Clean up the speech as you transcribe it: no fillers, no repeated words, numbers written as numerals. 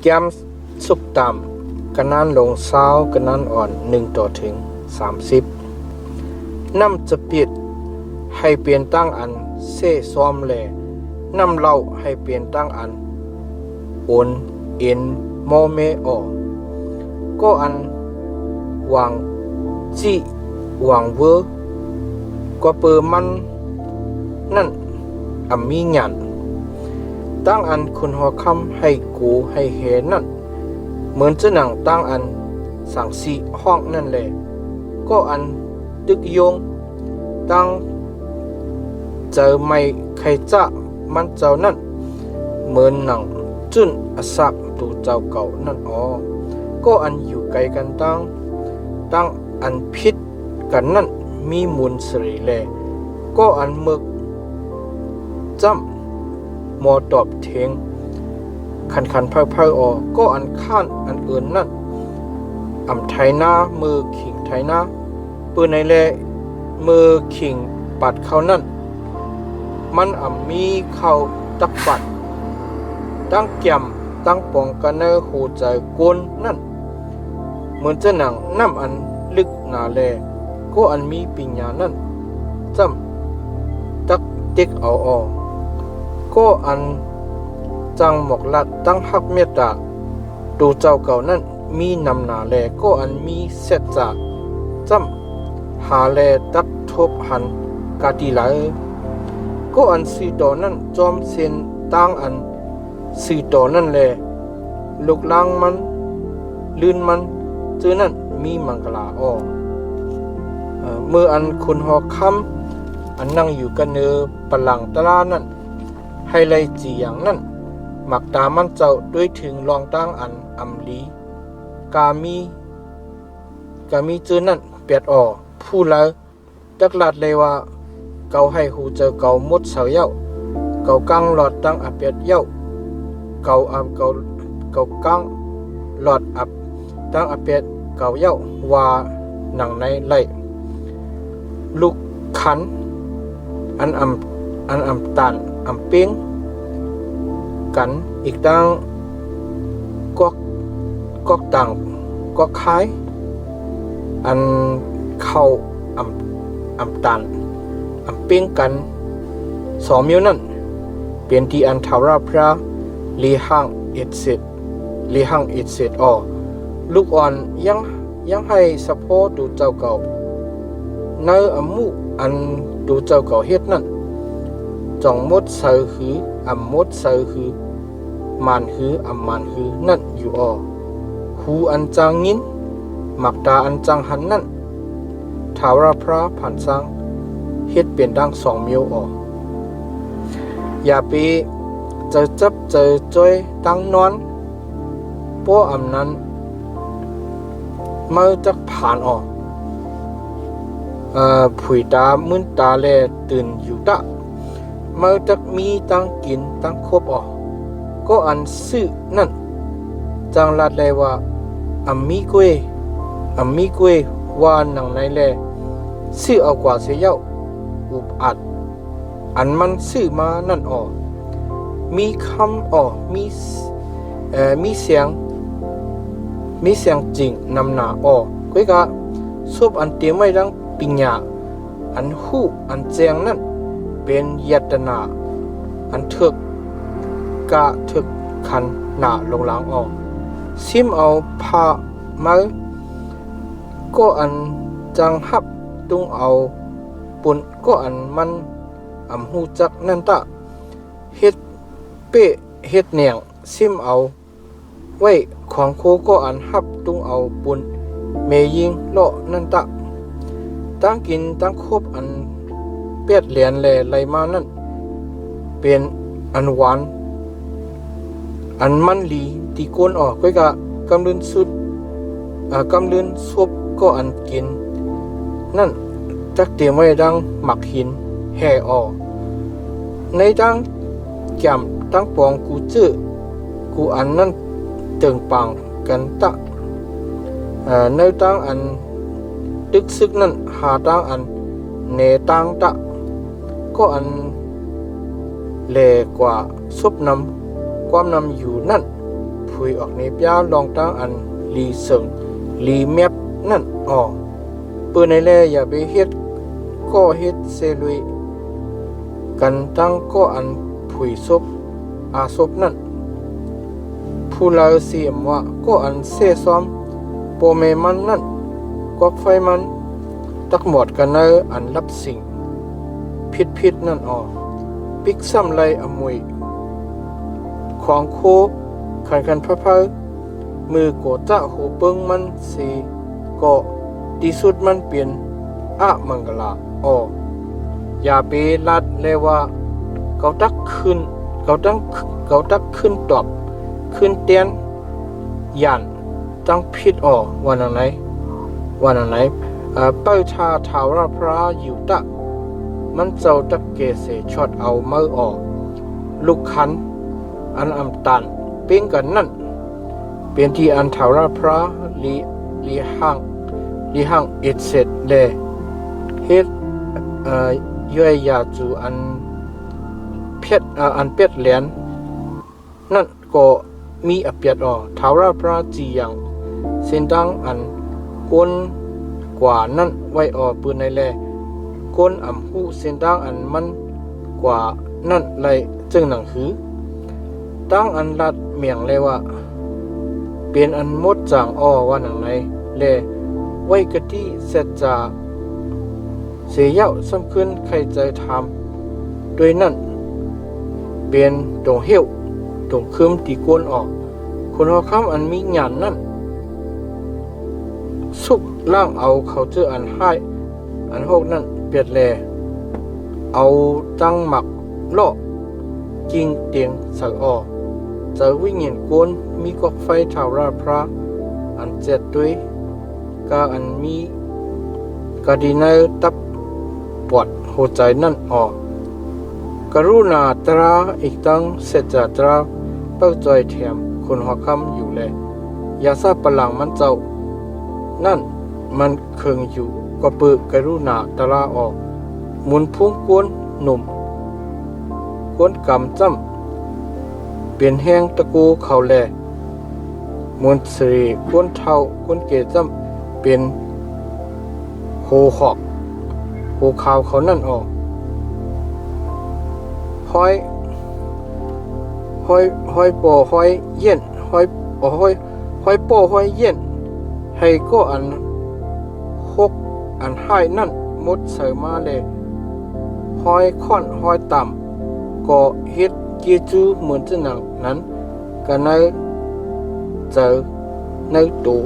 แก้มสุกต่ำกันนั้นลงเศร้ากันนั้นอ่อน1:30น้ำจะปิดให้เปลี่ยนตั้งอันเซ่ซ้อมแลน้ำเหล้าให้เปลี่ยนตั้งอันโอนเอ็นโมเมออก็อันวางจีวางเวอก็เปิดมันนั่นมีหยันตั้งอันคุณหัวคำให้กูให้เห็นนั่นเหมือนจะหนังตั้งอันสั่งสีห้องนั่นแหละก็อันดึกโยงตั้งเจอไม่ใครจะมันเจ้านั่นเหมือนหนังจุนอสักตูเจ้าเก่านั่นก็อันอยู่ไกลกันตั้งอันพิษกันนั่นมีมูลสิริแลก็อันมึกจำมอตอบเทงคันเพ่อก็อันข้านอันอื่นนั่นไทยหน้ามือขิงไทยหน้าปืนในแลมือขิงปัดเขานั่นมันมีเขาตักปัดตั้งแก้มตั้งปองกันเนอหูใจกวนนั่นเหมือนจะหนังน้ำอันลึกหนาแลก็อันมีปิญญานั่นจำตักเด็กเอาก็อันจังหมกลัดตั้งฮักเมตตาดูเจ้าเก่านั่นมีนำหนาแลก็อันมีเสร็จจากจำหาแลตักทบหันกาดีไหลก็อันสีต่อนั่นจอมเส้นตั้งอันสีต่อนั่นแลลูกล้างมันลื่นมันเจอนั่นมีมังกลาเมื่ออันคุณหอคำอันนั่งอยู่กันเนือปลังตลานั่นให้ไล่จีอย่างนั่นหมักตามันเจ้าด้วยถึงลองตั้งอันลีกามีเจอนั่นเปียดผู้แล้วตักลัดเลยว่าเกาให้หูเจอเกามดเสาเย้าเกากังหลอดตั้งเปียดเย้าเกากังหลอดตั้งเปียดเกาเย้าว่าหนังในไหลลูกขันอันตันเป้งกันอีกตั้งก็ต่างก็คล้ายอันเข้าตันเป้งกัน2 นิ้วนั่นเป็นที่อันทาราพระลีหังเอ็ดเสร็จลูกอ่อนยังให้สะโพดูเจ้าเก่าในมุอันดูเจ้าเก่าเฮ็ดนั่นจ่องมดเสือหือมดเสือหือมันหือมันหือนั่นอยู่หูอันจังงินหมักตาอันจังหันนั่นทาวราพระผ่านซังเฮ็ดเป็นดัง2 นิ้วอย่าไปเจอจับเจอจ้อยตั้งนอนป้อนั้นเมื่อจักผ่านผุยตามึนตาแลตื่นอยู่ตะเมื่อจักมีตั้งกินตั้งครบก็อันซื้อนั่นจังลัดเลยว่ามีกวยว่าหนังในแลซื้อเอากว่าเสียเย้าอุบอัดอันมันซื้อมานั่นมีคำมีเสียงจริงนำหนาก้อยกะซุบอันเตรียมไว้ดังปิญญาอันหูอันแจงนั่นเป็นยัตนาอันถึกคันหนาลงหลังซิมเอาผ้ามาก็อันจังหับตุงเอาปุ่นก็อันมันหูจักนั่นตะเฮ็ดเป้เฮ็ดเหนียงซิมเอาไว้ของโคก็อันหับตุงเอาปุ่นเมยิงเลาะนั่นตะตั้งกินตั้งครบอันเปียดเหรียญแลไหลมานั่นเป็นอันหวานอันมันลีตีโกนก้อยกะกำลืนซุปก็อันกินนั่นจักเตรียมไว้ดังหมักหินแห่ในตั้งแก้มตั้งปองกูอันนั่นเติงปังกันตะในตั้งอันตึกซึกนั่นหาตั้งอันเนตั้งตะก็อันแลกว่าซุปน้ำความนำอยู่นั่นผ ถุยออกในเปียลองตั้งอันลีเสิงลีแมบนั่นออปืนในแลอย่าไปเฮ็ดก็เฮ็ดเซลุยกันตั้งก็อันผุยซบอาซบนั่นผู้ลาวเสียมว่าก็อันเซซ้อมโปเมมันนั่นกอกไฟมันตักหมดกันเนออันรับสิ่งพิษนั่นออปิกซ้ำไรอมวยของโคขันพะเพอมือโกจะโหเปิงมันสีก็ดีสุดมันเปลี่ยนอะมังกลาอออย่าไปลัดเลยว่าเขาตักขึ้นตอบขึ้นเตียนยันตั้งพิษออวันไหนเป้าชาถาวรพระอยู่ตะมันเจ้าตะเกเสชอดเอาเมื่อออกลูกขันอันอำตันเป็นกันนั่นเป็นที่อันถาวรพระลีห้างเอ็ดเสร็จเลเฮ็ดย่อยยาจูอันเป็ดเหรียญนั่นก็มีอเปียดอถาวรพระจีอย่างเส้นดังอันก้นกว่านั่นไว้ปืนในแลก้นอ่ำหูเส้นดังอันมันกว่านั่นไรจึงหนังหือตั้งอันลัดเมียงเลยว่าเป็นอันมดจางว่าหนังไหนแลไว้กะที่เสร็จจะเสียเย้าซ้ำขึ้นใครใจทำโดยนั่นเป็นตรงเหี้ยวตรงคืมตีก้นคนหอคำอันมีหยานนั่นสุกล่างเอาเขาเจออันให้อันหกนั่นเปียดแลเอาตั้งหมักล่อจริงเตียงสักเจอวิ่งเห็นก้นมีกอกไฟถาวรพระอันเจ็ดด้วยกาอันมีกาดีเนอร์ตับปวดหัวใจนั่นกรุณาตราอีกตั้งเสจตราเป้าจอยแถมคนหอคำอยู่เลยยาซาปลังมันเจ้านั่นมันเคืองอยู่ก็เปิดกรุณาตราหมุนพุ่งกวนหนุ่มกวนกำจ้ำเปลี่ยนแห้งตะกูเขาแลมวนสรีกวนเท่ากวนเกจ้ำเป็นโหหอกโหขาวเขานั่นห้อยปอห้อยเย็นห้อยปอห้อยเย็นให้ก็อันหกอันให้นั่นมดใส่มาเลยห้อยค่อนห้อยต่ำก็เฮ็ดเกจูเหมือนจะหนังนั้นกันในเจอในตัว